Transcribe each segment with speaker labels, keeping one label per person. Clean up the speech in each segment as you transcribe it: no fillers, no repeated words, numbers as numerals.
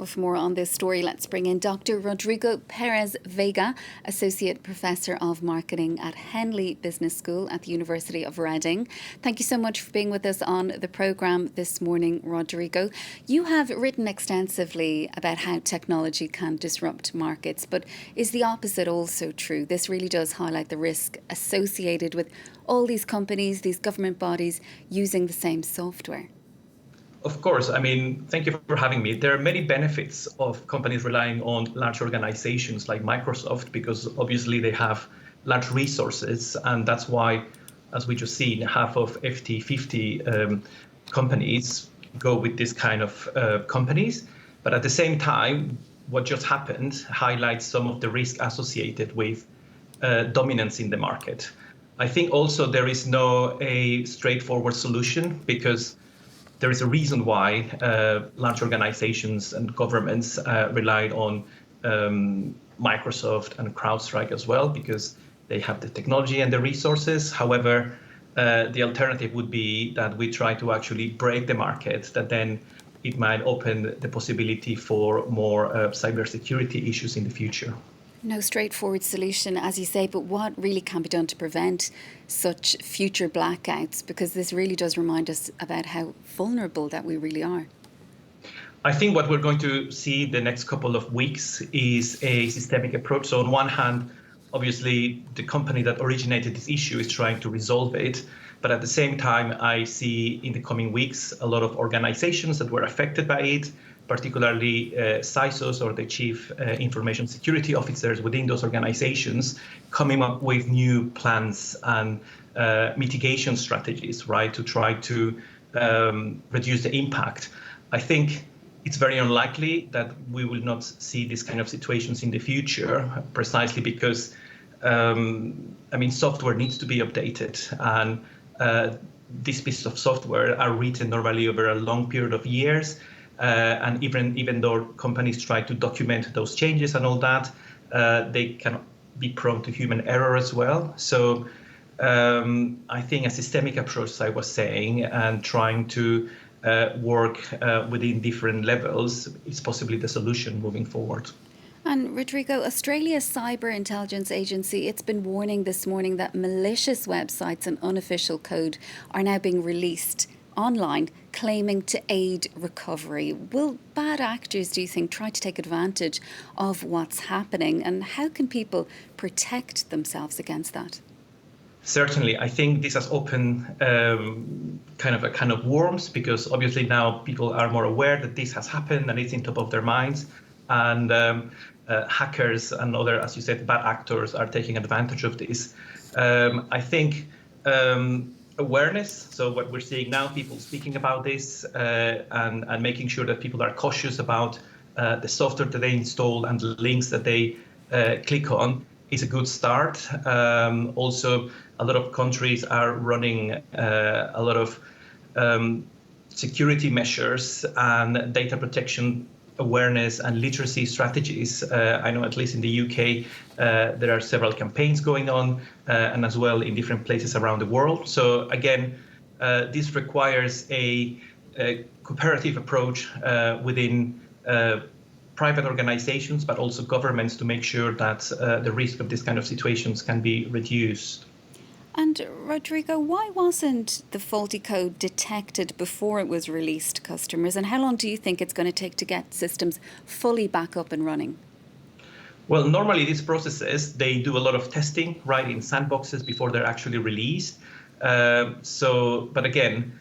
Speaker 1: Well, for more on this story, let's bring in Dr. Rodrigo Perez Vega, Associate Professor of Marketing at Henley Business School at the University of Reading. Thank you so much for being with us on the programme this morning, Rodrigo. You have written extensively about how technology can disrupt markets, but is the opposite also true? This really does highlight the risk associated with all these companies, these government bodies using the same software.
Speaker 2: Of course. I mean, thank you for having me. There are many benefits of companies relying on large organizations like Microsoft, because obviously they have large resources. And that's why, as we just seen, half of FT50 companies go with this kind of companies. But at the same time, what just happened highlights some of the risk associated with dominance in the market. I think also there is no a straightforward solution, because there is a reason why large organizations and governments relied on Microsoft and CrowdStrike as well, because they have the technology and the resources. However, the alternative would be that we try to actually break the market, that then it might open the possibility for more cybersecurity issues in the future.
Speaker 1: No straightforward solution, as you say, but what really can be done to prevent such future blackouts? Because this really does remind us about how vulnerable that we really are.
Speaker 2: I think what we're going to see the next couple of weeks is a systemic approach. So on one hand, obviously, the company that originated this issue is trying to resolve it. But at the same time, I see in the coming weeks a lot of organizations that were affected by it, particularly CISOs, or the chief information security officers within those organizations, coming up with new plans and mitigation strategies, right, to try to reduce the impact. I think it's very unlikely that we will not see this kind of situations in the future, precisely because, software needs to be updated. And these pieces of software are written normally over a long period of years. And even though companies try to document those changes and all that, they can be prone to human error as well. So I think a systemic approach, as I was saying, and trying to work within different levels is possibly the solution moving forward.
Speaker 1: And Rodrigo, Australia's Cyber Intelligence Agency, it's been warning this morning that malicious websites and unofficial code are now being released online, claiming to aid recovery. Will bad actors, do you think, try to take advantage of what's happening? And how can people protect themselves against that?
Speaker 2: Certainly. I think this has opened kind of a can of worms, because obviously now people are more aware that this has happened and it's in top of their minds. And hackers and other, as you said, bad actors are taking advantage of this. I think awareness. So what we're seeing now, people speaking about this and making sure that people are cautious about the software that they install and the links that they click on is a good start. Also, a lot of countries are running a lot of security measures and data protection awareness and literacy strategies. I know at least in the UK, there are several campaigns going on, and as well in different places around the world. So again, this requires a cooperative approach within private organizations, but also governments, to make sure that the risk of this kind of situations can be reduced.
Speaker 1: And Rodrigo, why wasn't the faulty code detected before it was released to customers? And how long do you think it's going to take to get systems fully back up and running?
Speaker 2: Well, normally these processes, they do a lot of testing, right, in sandboxes before they're actually released. But again,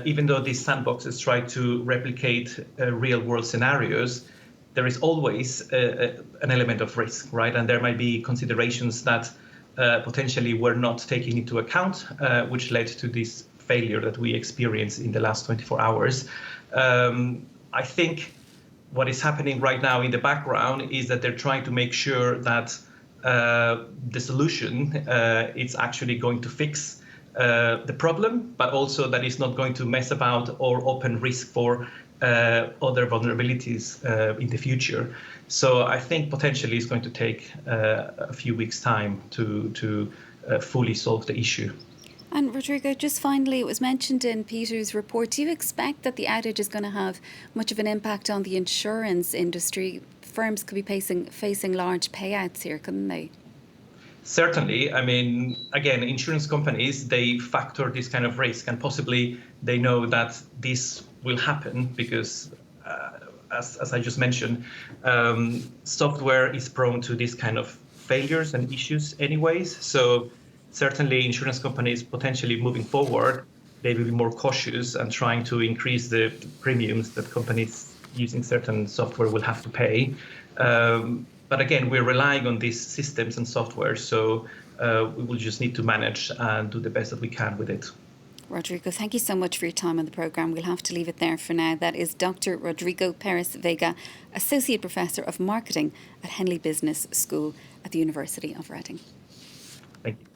Speaker 2: even though these sandboxes try to replicate real world scenarios, there is always an element of risk, right? And there might be considerations that potentially were not taken into account, which led to this failure that we experienced in the last 24 hours. I think what is happening right now in the background is that they're trying to make sure that the solution is actually going to fix the problem, but also that it's not going to mess about or open risk for other vulnerabilities in the future. So I think potentially it's going to take a few weeks' time to fully solve the issue.
Speaker 1: And Rodrigo, just finally, it was mentioned in Peter's report, do you expect that the outage is going to have much of an impact on the insurance industry? Firms could be facing large payouts here, couldn't they?
Speaker 2: Certainly. I mean, again, insurance companies, they factor this kind of risk, and possibly they know that this will happen because, as I just mentioned, software is prone to this kind of failures and issues anyways. So certainly insurance companies potentially moving forward, they will be more cautious and trying to increase the premiums that companies using certain software will have to pay. But again, we're relying on these systems and software, so we will just need to manage and do the best that we can with it.
Speaker 1: Rodrigo, thank you so much for your time on the programme. We'll have to leave it there for now. That is Dr. Rodrigo Perez Vega, Associate Professor of Marketing at Henley Business School at the University of Reading.
Speaker 2: Thank you.